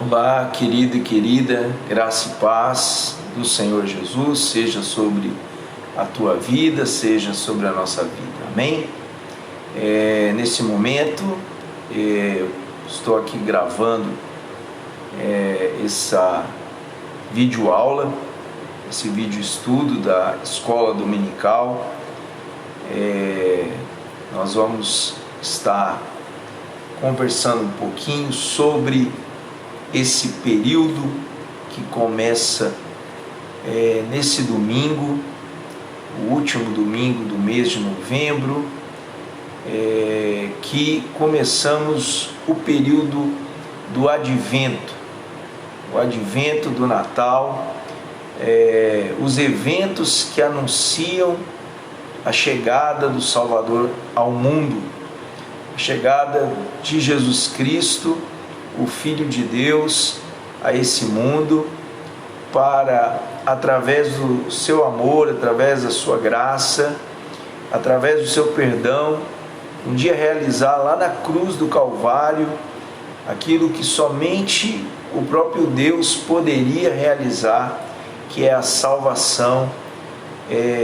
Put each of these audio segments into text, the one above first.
Olá, querido e querida, graça e paz do Senhor Jesus seja sobre a tua vida, seja sobre a nossa vida, amém? Nesse momento, estou aqui gravando essa videoaula, esse vídeo estudo da Escola Dominical. Nós vamos estar conversando um pouquinho sobre esse período que começa nesse domingo, o último domingo do mês de novembro, que começamos o período do Advento, o Advento do Natal, os eventos que anunciam a chegada do Salvador ao mundo, a chegada de Jesus Cristo, o Filho de Deus, a esse mundo, para, através do seu amor, através da sua graça, através do seu perdão, um dia realizar lá na cruz do Calvário aquilo que somente o próprio Deus poderia realizar, que é a salvação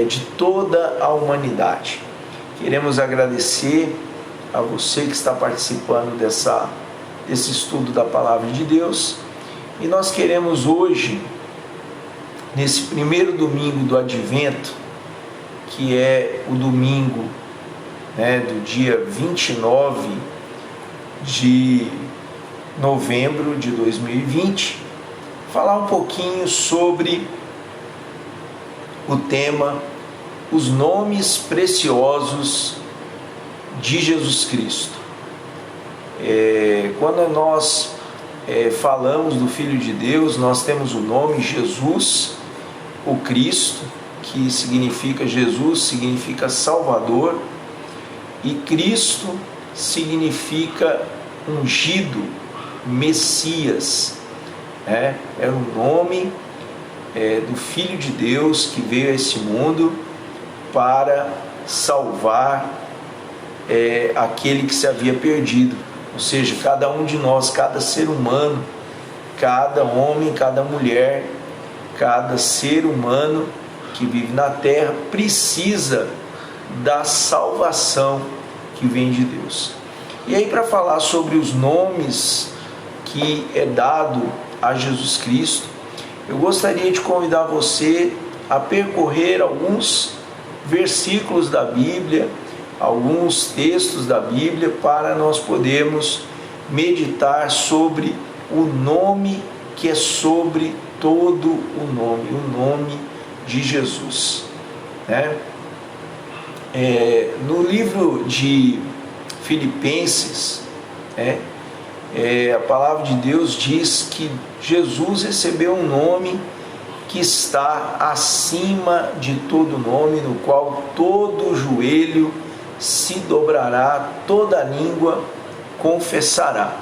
de toda a humanidade. Queremos agradecer a você que está participando desse estudo da Palavra de Deus, e nós queremos hoje, nesse primeiro domingo do Advento, que é o domingo do dia 29 de novembro de 2020, falar um pouquinho sobre o tema Os Nomes Preciosos de Jesus Cristo. Quando nós falamos do Filho de Deus, nós temos o nome Jesus, o Cristo, que significa Jesus, significa Salvador, e Cristo significa ungido, Messias. É o nome do Filho de Deus que veio a esse mundo para salvar aquele que se havia perdido. Ou seja, cada um de nós, cada ser humano, cada homem, cada mulher, cada ser humano que vive na terra precisa da salvação que vem de Deus. E aí, para falar sobre os nomes que é dado a Jesus Cristo, eu gostaria de convidar você a percorrer alguns versículos da Bíblia, alguns textos da Bíblia, para nós podermos meditar sobre o nome que é sobre todo o nome de Jesus. No livro de Filipenses, a palavra de Deus diz que Jesus recebeu um nome que está acima de todo nome, no qual todo joelho se dobrará, toda língua confessará.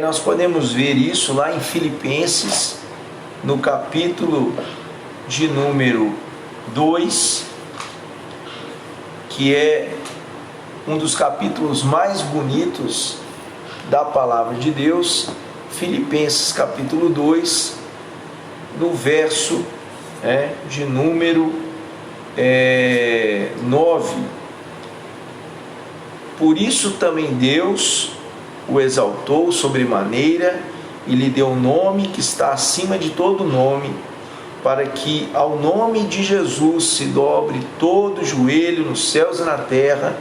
Nós podemos ver isso lá em Filipenses, no capítulo de número 2, que é um dos capítulos mais bonitos da palavra de Deus. Filipenses capítulo 2, no verso de número 9. Por isso também Deus o exaltou sobremaneira e lhe deu um nome que está acima de todo nome, para que ao nome de Jesus se dobre todo joelho nos céus e na terra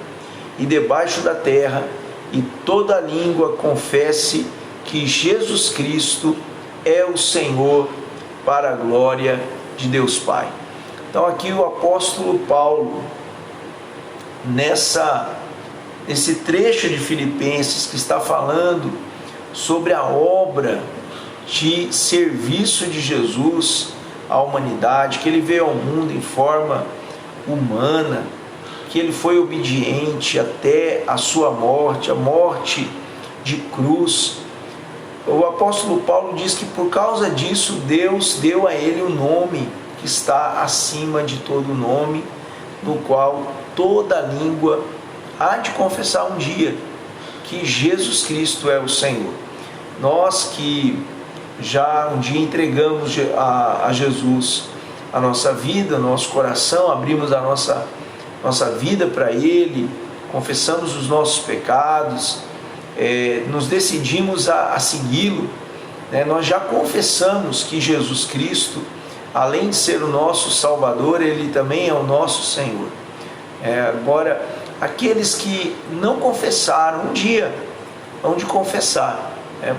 e debaixo da terra, e toda língua confesse que Jesus Cristo é o Senhor, para a glória de Deus Pai. Então aqui o apóstolo Paulo, nesse trecho de Filipenses que está falando sobre a obra de serviço de Jesus à humanidade, que ele veio ao mundo em forma humana, que ele foi obediente até a sua morte, a morte de cruz. O apóstolo Paulo diz que por causa disso Deus deu a ele o nome que está acima de todo nome, no qual toda língua há de confessar um dia que Jesus Cristo é o Senhor. Nós que já um dia entregamos a Jesus a nossa vida, nosso coração, abrimos a nossa vida para Ele, confessamos os nossos pecados, nos decidimos a segui-lo, né? Nós já confessamos que Jesus Cristo, além de ser o nosso Salvador, Ele também é o nosso Senhor. Agora, aqueles que não confessaram, um dia hão de confessar,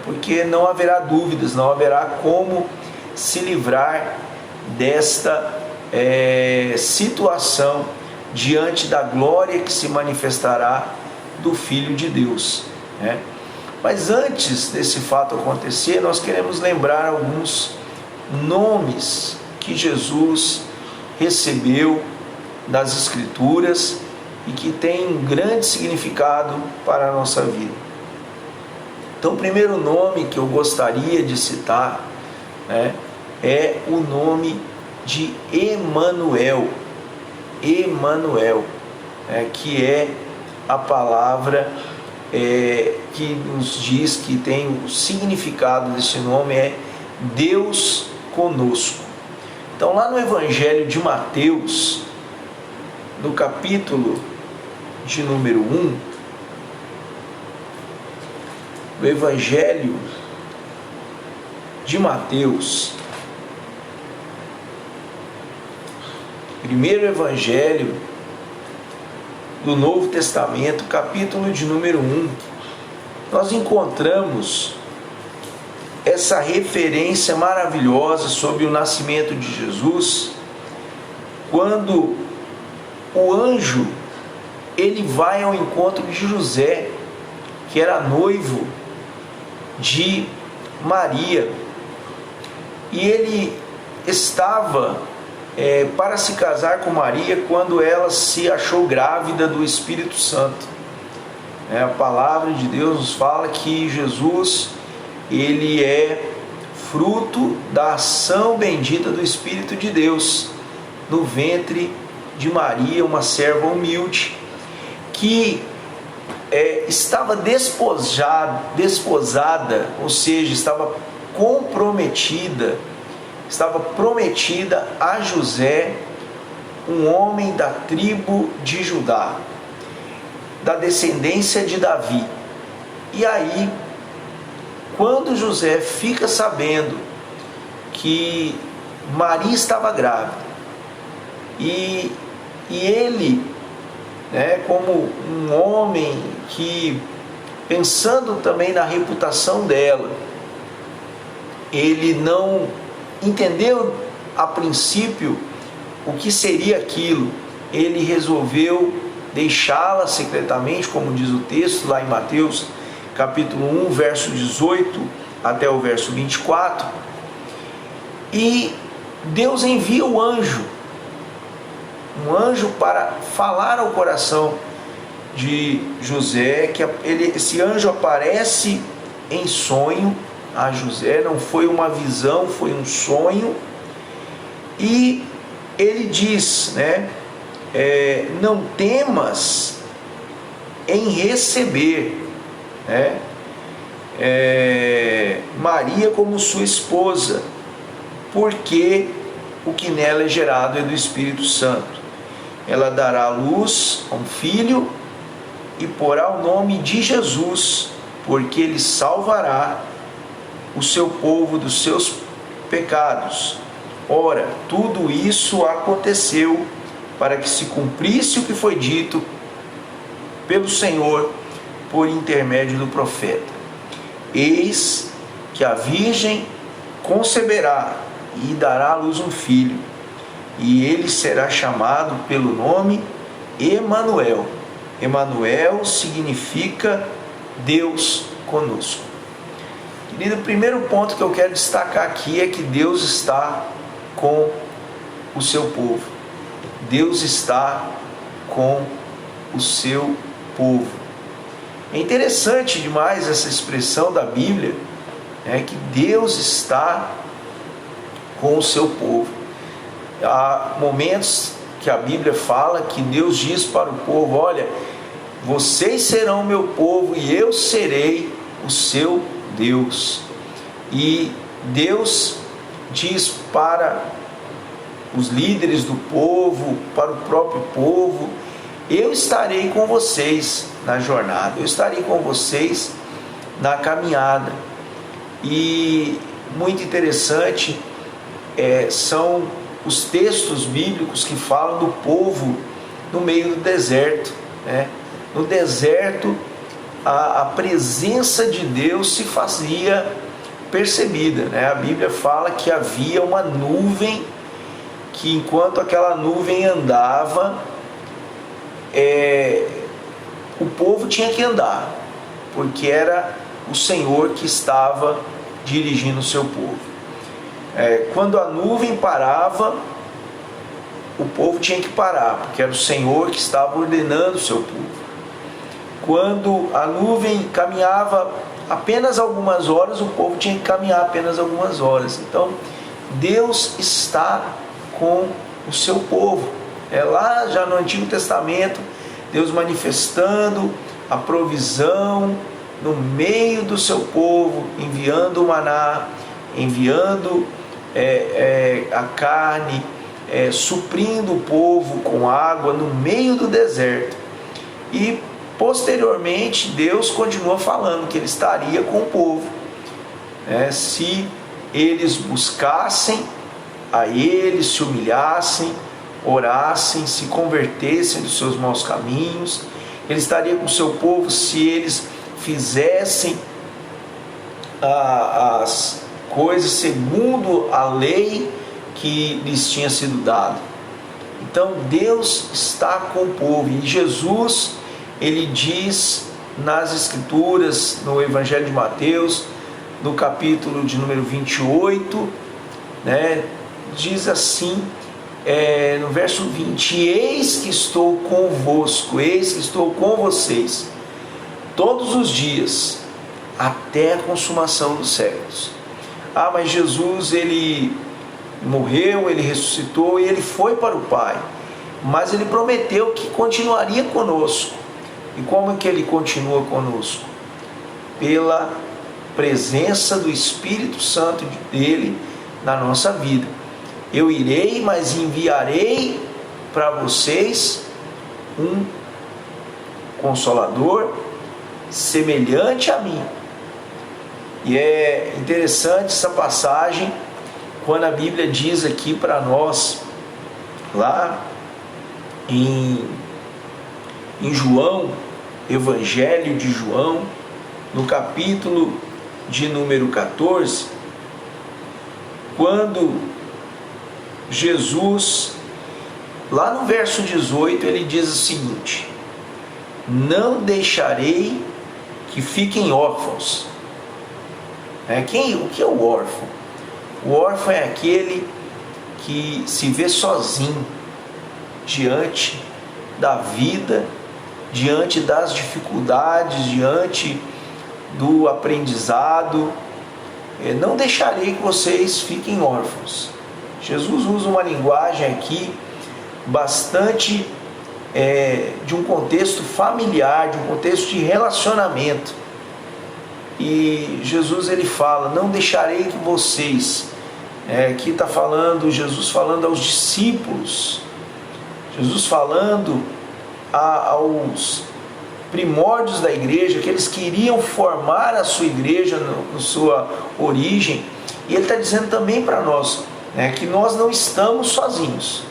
porque não haverá dúvidas, não haverá como se livrar desta situação diante da glória que se manifestará do Filho de Deus, né? Mas antes desse fato acontecer, nós queremos lembrar alguns nomes que Jesus recebeu das Escrituras e que tem um grande significado para a nossa vida. Então, o primeiro nome que eu gostaria de citar, né, é o nome de Emanuel. Emanuel, que é a palavra que nos diz que tem o significado desse nome, é Deus conosco. Então, lá no Evangelho de Mateus, no capítulo de número 1, o Evangelho de Mateus, primeiro Evangelho do Novo Testamento, capítulo de número 1, nós encontramos essa referência maravilhosa sobre o nascimento de Jesus, quando o anjo ele vai ao encontro de José, que era noivo de Maria, e ele estava para se casar com Maria quando ela se achou grávida do Espírito Santo. A palavra de Deus nos fala que Jesus ele é fruto da ação bendita do Espírito de Deus no ventre de Maria, uma serva humilde que estava desposada, ou seja, estava comprometida, estava prometida a José, um homem da tribo de Judá, da descendência de Davi. E aí, quando José fica sabendo que Maria estava grávida, e ele, como um homem que, pensando também na reputação dela, ele não entendeu a princípio o que seria aquilo. Ele resolveu deixá-la secretamente, como diz o texto lá em Mateus capítulo 1, verso 18 até o verso 24, e Deus envia um anjo para falar ao coração de José, que esse anjo aparece em sonho a José, não foi uma visão, foi um sonho, e ele diz, não temas em receber Maria como sua esposa, porque o que nela é gerado é do Espírito Santo. Ela dará à luz a um filho e porá o nome de Jesus, porque ele salvará o seu povo dos seus pecados. Ora, tudo isso aconteceu para que se cumprisse o que foi dito pelo Senhor por intermédio do profeta. Eis que a virgem conceberá e dará à luz um filho, e ele será chamado pelo nome Emanuel. Emanuel significa Deus conosco. Querido, o primeiro ponto que eu quero destacar aqui é que Deus está com o seu povo. Deus está com o seu povo. É interessante demais essa expressão da Bíblia, que Deus está com o seu povo. Há momentos que a Bíblia fala que Deus diz para o povo: olha, vocês serão meu povo e eu serei o seu Deus. E Deus diz para os líderes do povo, para o próprio povo: eu estarei com vocês na jornada, eu estarei com vocês na caminhada. E muito interessante são os textos bíblicos que falam do povo no meio do deserto, né? No deserto, a presença de Deus se fazia percebida, né? A Bíblia fala que havia uma nuvem, que enquanto aquela nuvem andava, o povo tinha que andar, porque era o Senhor que estava dirigindo o seu povo. Quando a nuvem parava, o povo tinha que parar, porque era o Senhor que estava ordenando o seu povo. Quando a nuvem caminhava apenas algumas horas, o povo tinha que caminhar apenas algumas horas. Então, Deus está com o seu povo. Lá já no Antigo Testamento, Deus manifestando a provisão no meio do seu povo, enviando o maná, enviando a carne, suprindo o povo com água no meio do deserto. E posteriormente Deus continua falando que Ele estaria com o povo, se eles buscassem a Ele, se humilhassem, orassem, se convertessem dos seus maus caminhos. Ele estaria com o seu povo se eles fizessem as coisas segundo a lei que lhes tinha sido dada. Então Deus está com o povo. E Jesus, Ele diz nas Escrituras, no Evangelho de Mateus, no capítulo de número 28, diz assim, no verso 20: eis que estou convosco, eis que estou com vocês todos os dias, até a consumação dos séculos. Mas Jesus, Ele morreu, Ele ressuscitou e Ele foi para o Pai, mas Ele prometeu que continuaria conosco. E como é que Ele continua conosco? Pela presença do Espírito Santo dEle na nossa vida. Eu irei, mas enviarei para vocês um Consolador semelhante a mim. E é interessante essa passagem, quando a Bíblia diz aqui para nós, lá em João, Evangelho de João, no capítulo de número 14, quando Jesus, lá no verso 18, ele diz o seguinte: não deixarei que fiquem órfãos. O que é o órfão? O órfão é aquele que se vê sozinho diante da vida, diante das dificuldades, diante do aprendizado. Não deixarei que vocês fiquem órfãos. Jesus usa uma linguagem aqui bastante de um contexto familiar, de um contexto de relacionamento. E Jesus, ele fala: não deixarei que vocês, aqui está falando, Jesus falando aos discípulos, Jesus falando aos primórdios da igreja, que eles queriam formar a sua igreja na sua origem. E ele está dizendo também para nós, que nós não estamos sozinhos.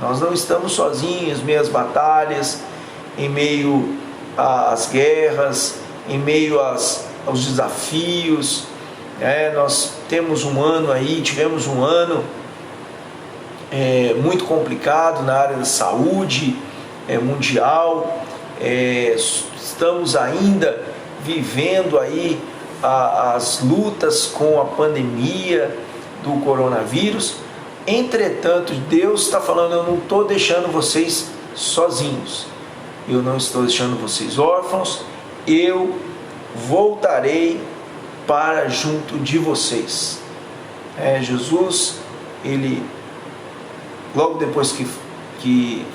Nós não estamos sozinhos em meio às batalhas, em meio às guerras, em meio aos desafios. Nós tivemos um ano muito complicado na área da saúde mundial. Estamos ainda vivendo aí as lutas com a pandemia do coronavírus. Entretanto, Deus está falando: eu não estou deixando vocês sozinhos, eu não estou deixando vocês órfãos, eu voltarei para junto de vocês. Jesus, ele, logo depois que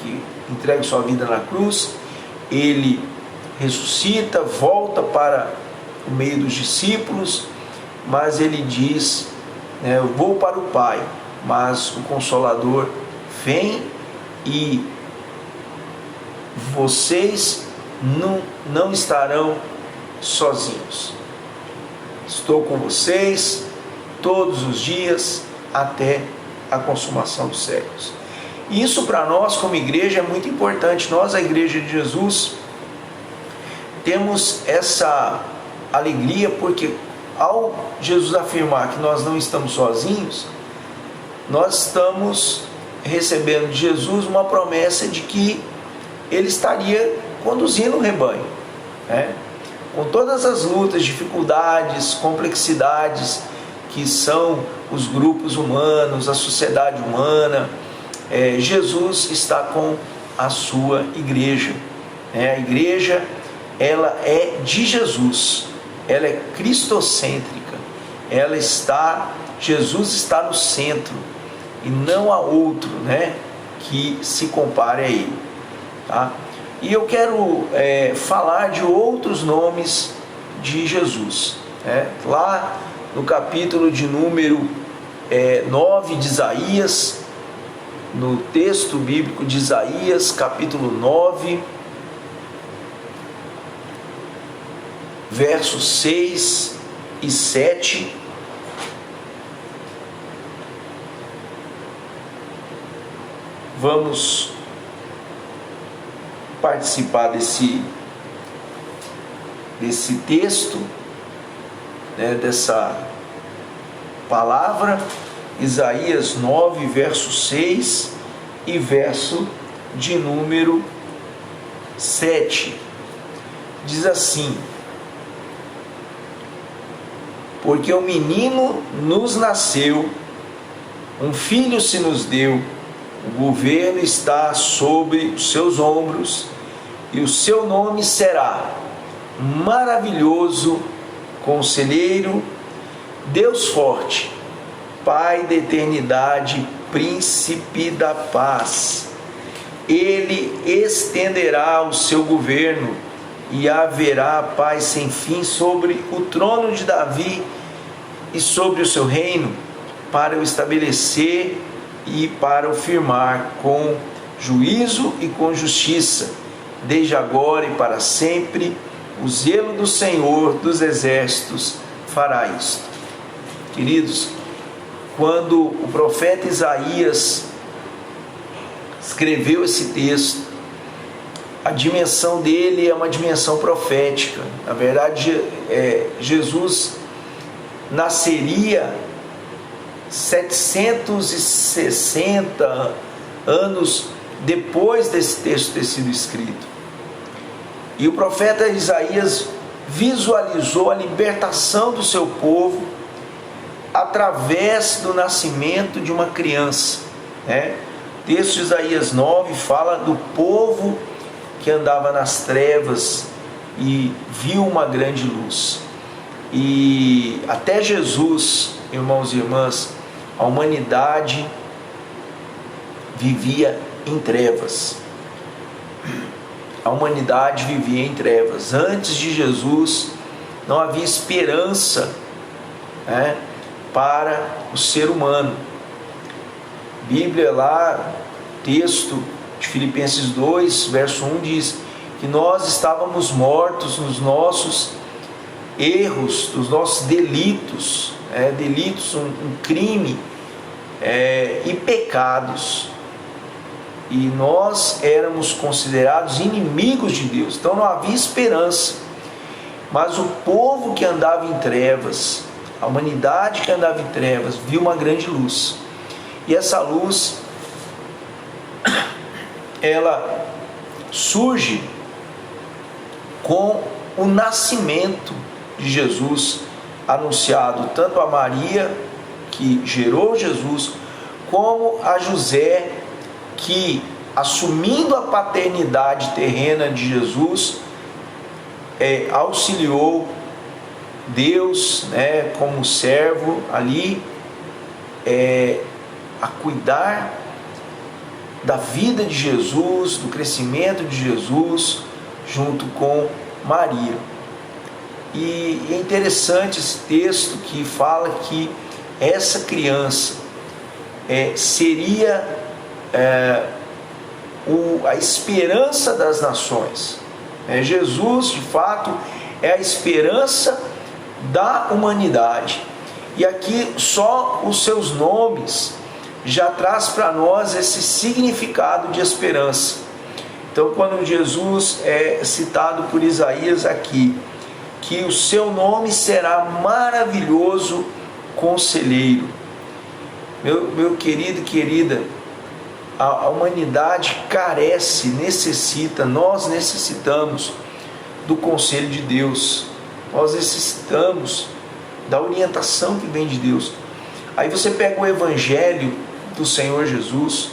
entrega sua vida na cruz, ele ressuscita, volta para o meio dos discípulos, mas ele diz, né, eu vou para o Pai, mas o Consolador vem e vocês não estarão sozinhos. Estou com vocês todos os dias até a consumação dos séculos. E isso para nós como igreja é muito importante. Nós, a Igreja de Jesus, temos essa alegria porque ao Jesus afirmar que nós não estamos sozinhos, nós estamos recebendo de Jesus uma promessa de que Ele estaria conduzindo o rebanho, né? Com todas as lutas, dificuldades, complexidades que são os grupos humanos, a sociedade humana, Jesus está com a sua igreja. A igreja, ela é de Jesus, ela é cristocêntrica, Jesus está no centro e não há outro, né, que se compare a Ele, tá? E eu quero falar de outros nomes de Jesus, né? Lá no capítulo de número 9 de Isaías, no texto bíblico de Isaías, capítulo 9, versos 6 e 7, vamos participar desse texto, né, dessa palavra. Isaías 9, verso 6 e verso de número 7, diz assim: porque o menino nos nasceu, um filho se nos deu, o governo está sobre os seus ombros, e o seu nome será Maravilhoso, Conselheiro, Deus Forte, Pai da Eternidade, Príncipe da Paz. Ele estenderá o seu governo e haverá paz sem fim sobre o trono de Davi e sobre o seu reino, para o estabelecer e para o firmar com juízo e com justiça, desde agora e para sempre. O zelo do Senhor dos exércitos fará isto. Queridos, quando o profeta Isaías escreveu esse texto, a dimensão dele é uma dimensão profética. Na verdade, Jesus nasceria 760 anos depois desse texto ter sido escrito. E o profeta Isaías visualizou a libertação do seu povo através do nascimento de uma criança, né? O texto de Isaías 9 fala do povo que andava nas trevas e viu uma grande luz. E até Jesus, irmãos e irmãs, a humanidade vivia em trevas. A humanidade vivia em trevas. Antes de Jesus não havia esperança, né, para o ser humano. Bíblia lá, texto de Filipenses 2, verso 1 diz que nós estávamos mortos nos nossos erros, dos nossos delitos, um crime e pecados. E nós éramos considerados inimigos de Deus, então não havia esperança. Mas o povo que andava em trevas, a humanidade que andava em trevas, viu uma grande luz. E essa luz, ela surge com o nascimento de Jesus, anunciado tanto a Maria, que gerou Jesus, como a José, que, assumindo a paternidade terrena de Jesus, auxiliou Deus, né, como servo ali, a cuidar da vida de Jesus, do crescimento de Jesus, junto com Maria. E é interessante esse texto que fala que essa criança seria a esperança das nações. Jesus, de fato, é a esperança da humanidade. E aqui só os seus nomes já traz para nós esse significado de esperança. Então, quando Jesus é citado por Isaías aqui, que o seu nome será maravilhoso conselheiro. Meu querido e querida, a humanidade carece, nós necessitamos do conselho de Deus. Nós necessitamos da orientação que vem de Deus. Aí você pega o Evangelho do Senhor Jesus,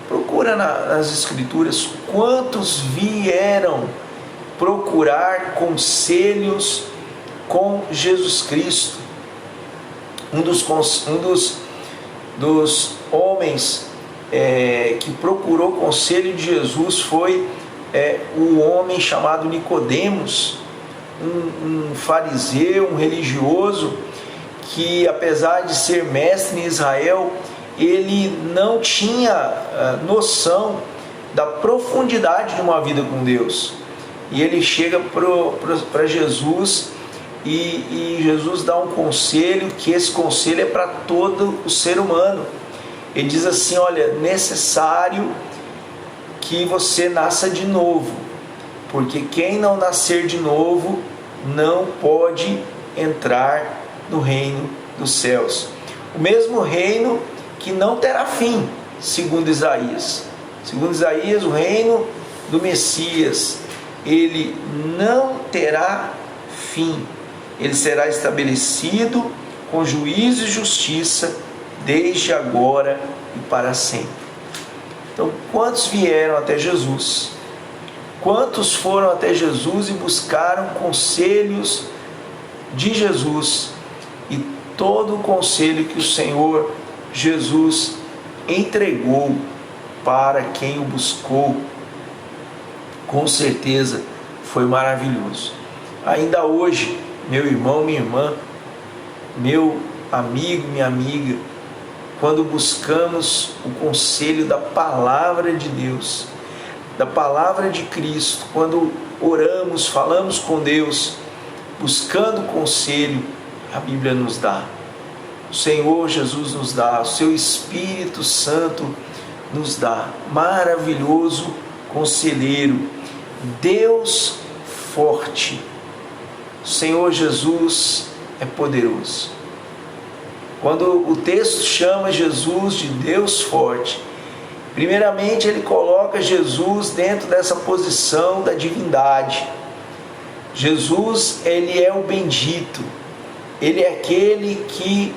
procura nas Escrituras quantos vieram procurar conselhos com Jesus Cristo. Um dos homens que procurou conselho de Jesus foi o homem chamado Nicodemos, um fariseu, um religioso, que apesar de ser mestre em Israel, ele não tinha noção da profundidade de uma vida com Deus. E ele chega para Jesus e Jesus dá um conselho, que esse conselho é para todo o ser humano. Ele diz assim: olha, necessário que você nasça de novo, porque quem não nascer de novo não pode entrar no reino dos céus. O mesmo reino que não terá fim, segundo Isaías. Segundo Isaías, o reino do Messias, ele não terá fim. Ele será estabelecido com juízo e justiça desde agora e para sempre. Então, quantos vieram até Jesus? Quantos foram até Jesus e buscaram conselhos de Jesus? E todo o conselho que o Senhor Jesus entregou para quem o buscou, com certeza foi maravilhoso. Ainda hoje, meu irmão, minha irmã, meu amigo, minha amiga, quando buscamos o conselho da palavra de Deus, da palavra de Cristo, quando oramos, falamos com Deus, buscando conselho, a Bíblia nos dá. O Senhor Jesus nos dá, o seu Espírito Santo nos dá. Maravilhoso conselheiro, Deus forte. O Senhor Jesus é poderoso. Quando o texto chama Jesus de Deus forte, primeiramente ele coloca Jesus dentro dessa posição da divindade. Jesus, ele é o bendito, ele é aquele que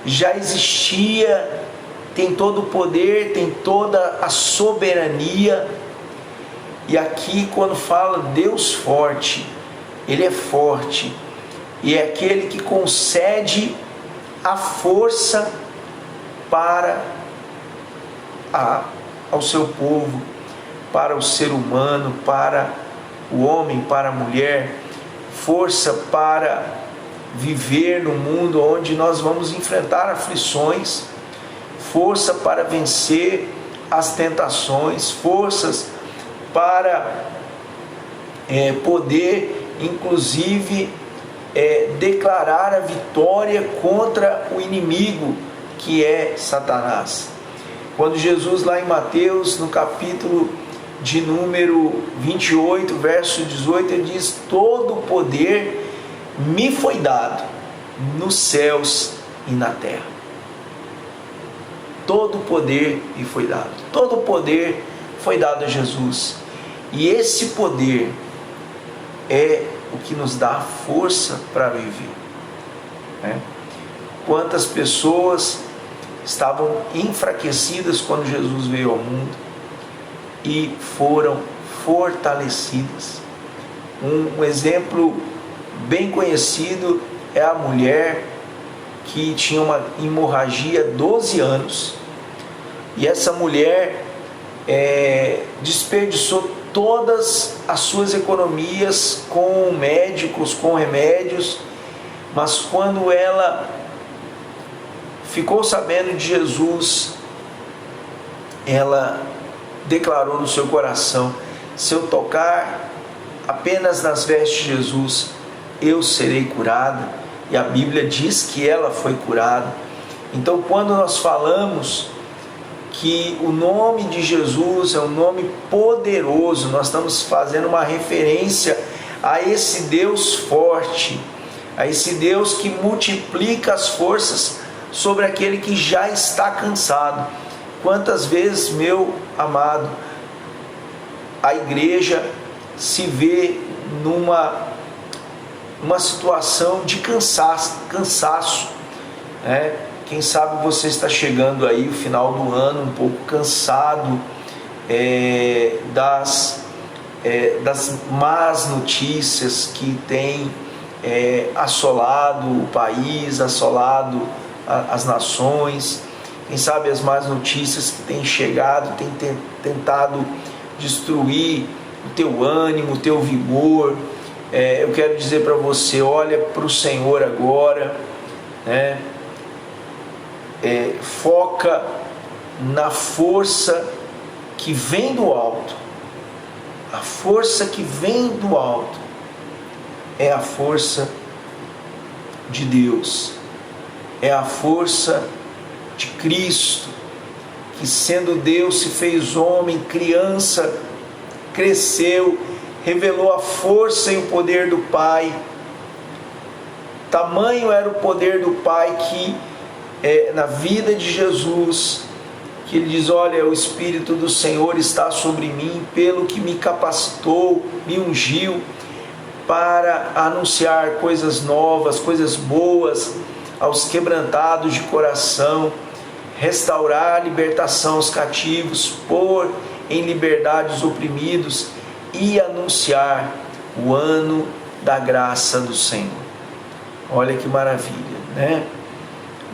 já existia, tem todo o poder, tem toda a soberania. E aqui, quando fala Deus forte, ele é forte e é aquele que concede a força para ao seu povo, para o ser humano, para o homem, para a mulher, força para viver no mundo onde nós vamos enfrentar aflições, força para vencer as tentações, forças para poder, inclusive, declarar a vitória contra o inimigo que é Satanás. Quando Jesus, lá em Mateus, no capítulo de número 28, verso 18, ele diz: todo o poder me foi dado nos céus e na terra. Todo o poder me foi dado. Todo o poder foi dado a Jesus. E esse poder é o que nos dá força para viver. Quantas pessoas estavam enfraquecidas quando Jesus veio ao mundo e foram fortalecidas. Um exemplo bem conhecido é a mulher que tinha uma hemorragia há 12 anos, e essa mulher desperdiçou todas as suas economias com médicos, com remédios, mas quando ela ficou sabendo de Jesus, ela declarou no seu coração: se eu tocar apenas nas vestes de Jesus, eu serei curada. E a Bíblia diz que ela foi curada. Então, quando nós falamos que o nome de Jesus é um nome poderoso, nós estamos fazendo uma referência a esse Deus forte, a esse Deus que multiplica as forças sobre aquele que já está cansado. Quantas vezes, meu amado, a igreja se vê numa situação de cansaço, né? Quem sabe você está chegando aí o final do ano um pouco cansado das más notícias que tem assolado o país, assolado as nações. Quem sabe as más notícias que têm chegado, têm tentado destruir o teu ânimo, o teu vigor. Eu quero dizer para você: olha para o Senhor agora, né? Foca na força que vem do alto. A força que vem do alto é a força de Deus, é a força de Cristo, que sendo Deus se fez homem, criança, cresceu, revelou a força e o poder do Pai. Tamanho era o poder do Pai que na vida de Jesus, que ele diz: olha, o Espírito do Senhor está sobre mim, pelo que me capacitou, me ungiu para anunciar coisas novas, coisas boas aos quebrantados de coração, restaurar a libertação aos cativos, pôr em liberdade os oprimidos e anunciar o ano da graça do Senhor. Olha que maravilha, né?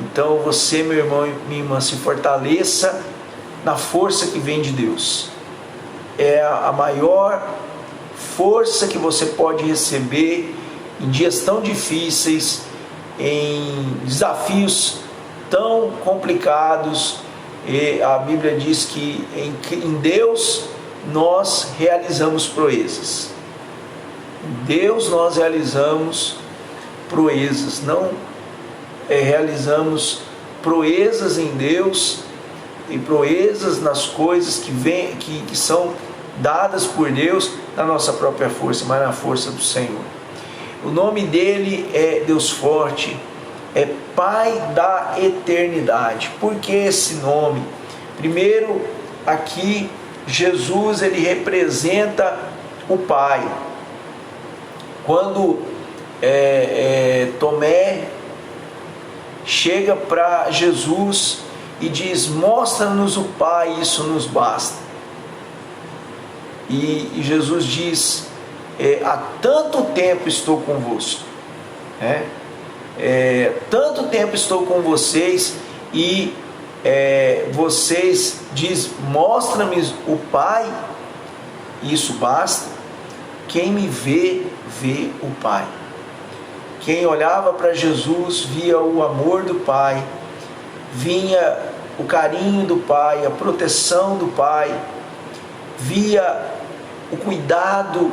Então você, meu irmão e minha irmã, se fortaleça na força que vem de Deus. É a maior força que você pode receber em dias tão difíceis, em desafios tão complicados. E a Bíblia diz que em Deus nós realizamos proezas. Em Deus nós realizamos proezas, não realizamos proezas em Deus e proezas nas coisas que são dadas por Deus na nossa própria força, mas na força do Senhor. O nome dele é Deus forte, é Pai da eternidade. Por que esse nome? Primeiro, aqui Jesus, ele representa o Pai. Quando Tomé chega para Jesus e diz: mostra-nos o Pai, isso nos basta. E Jesus diz: há tanto tempo estou convosco, tanto tempo estou com vocês, e vocês diz: mostra-me o Pai, isso basta. Quem me vê, vê o Pai. Quem olhava para Jesus via o amor do Pai, vinha o carinho do Pai, a proteção do Pai, via o cuidado,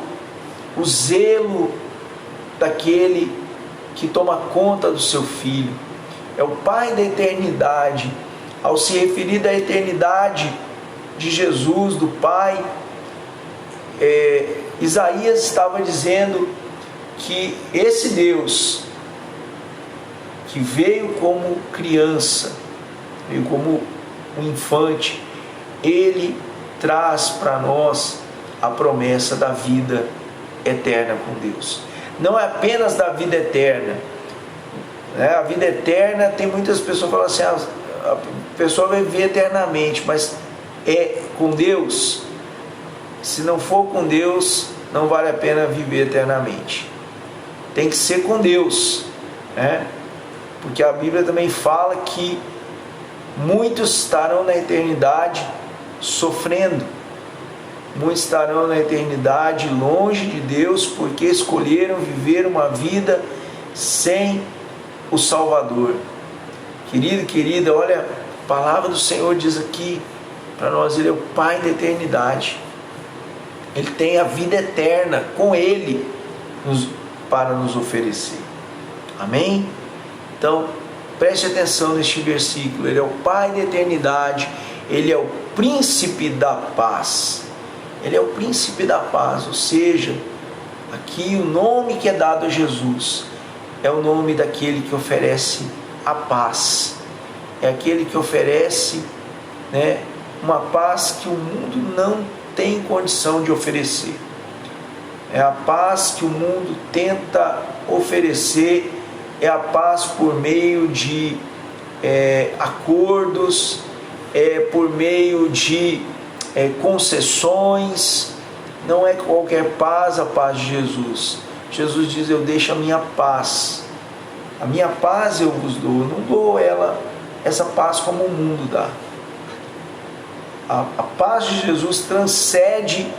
o zelo daquele que toma conta do seu filho. É o Pai da eternidade. Ao se referir da eternidade de Jesus, do Pai, Isaías estava dizendo que esse Deus que veio como criança, veio como um infante, ele traz para nós a promessa da vida eterna com Deus. Não é apenas da vida eterna, né? A vida eterna, tem muitas pessoas que falam assim: a pessoa vai viver eternamente, mas com Deus. Se não for com Deus, não vale a pena viver eternamente. Tem que ser com Deus, né? Porque a Bíblia também fala que muitos estarão na eternidade sofrendo, muitos estarão na eternidade longe de Deus porque escolheram viver uma vida sem o Salvador. Querido, querida, olha, a palavra do Senhor diz aqui para nós, Ele é o Pai da eternidade. Ele tem a vida eterna com Ele para nos oferecer. Amém? Então, preste atenção neste versículo. Ele é o Pai da eternidade. Ele é o príncipe da paz. Ele é o príncipe da paz. Ou seja, aqui o nome que é dado a Jesus é o nome daquele que oferece a paz. É aquele que oferece, uma paz que o mundo não tem condição de oferecer. É a paz que o mundo tenta oferecer, é a paz por meio de acordos, por meio de concessões. Não é qualquer paz a paz de Jesus. Jesus diz: eu deixo a minha paz. A minha paz eu vos dou. Eu não dou essa paz como o mundo dá. A paz de Jesus transcende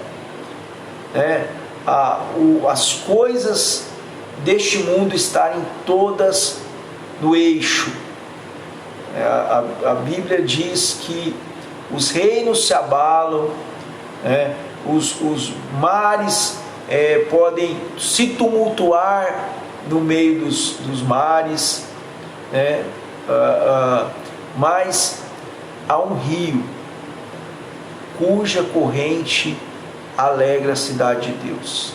as coisas deste mundo estarem todas no eixo. A Bíblia diz que os reinos se abalam, os mares podem se tumultuar no meio dos mares, mas há um rio cuja corrente alegra a cidade de Deus,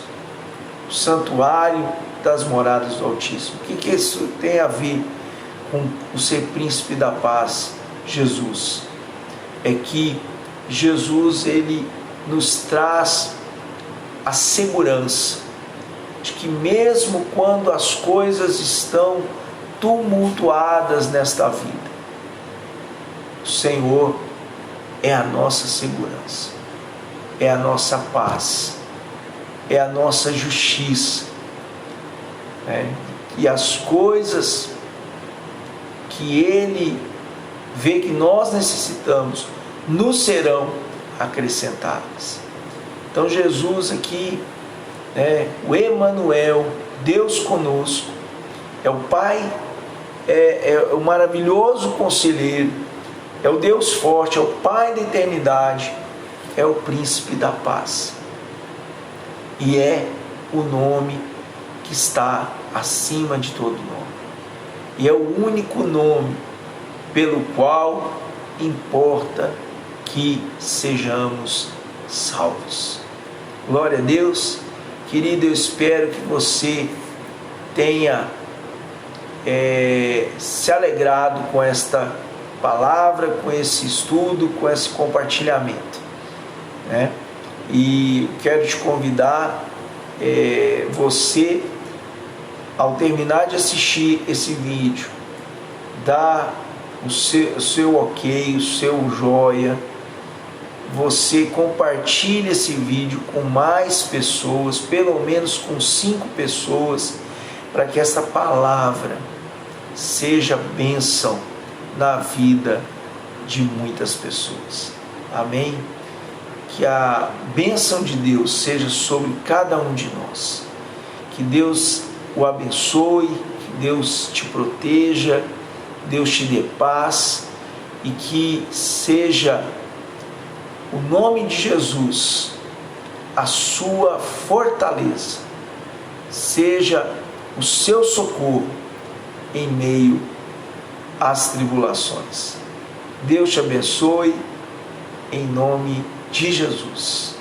o santuário das moradas do Altíssimo. O que isso tem a ver com o ser príncipe da paz, Jesus? É que Jesus, ele nos traz a segurança de que mesmo quando as coisas estão tumultuadas nesta vida, o Senhor é a nossa segurança, é a nossa paz, é a nossa justiça, e as coisas que Ele vê que nós necessitamos nos serão acrescentadas. Então Jesus aqui, o Emanuel, Deus conosco, é o Pai, é o maravilhoso conselheiro, é o Deus forte, é o Pai da eternidade, é o príncipe da paz. E é o nome que está acima de todo nome. E é o único nome pelo qual importa que sejamos salvos. Glória a Deus. Querido, eu espero que você tenha se alegrado com esta palavra, com esse estudo, com esse compartilhamento, E quero te convidar, você, ao terminar de assistir esse vídeo, dá o seu ok, o seu joia, você compartilha esse vídeo com mais pessoas, pelo menos com 5 pessoas, para que essa palavra seja bênção na vida de muitas pessoas. Amém? Que a bênção de Deus seja sobre cada um de nós. Que Deus o abençoe, que Deus te proteja, Deus te dê paz e que seja o nome de Jesus a sua fortaleza, seja o seu socorro em meio às tribulações. Deus te abençoe em nome de Jesus.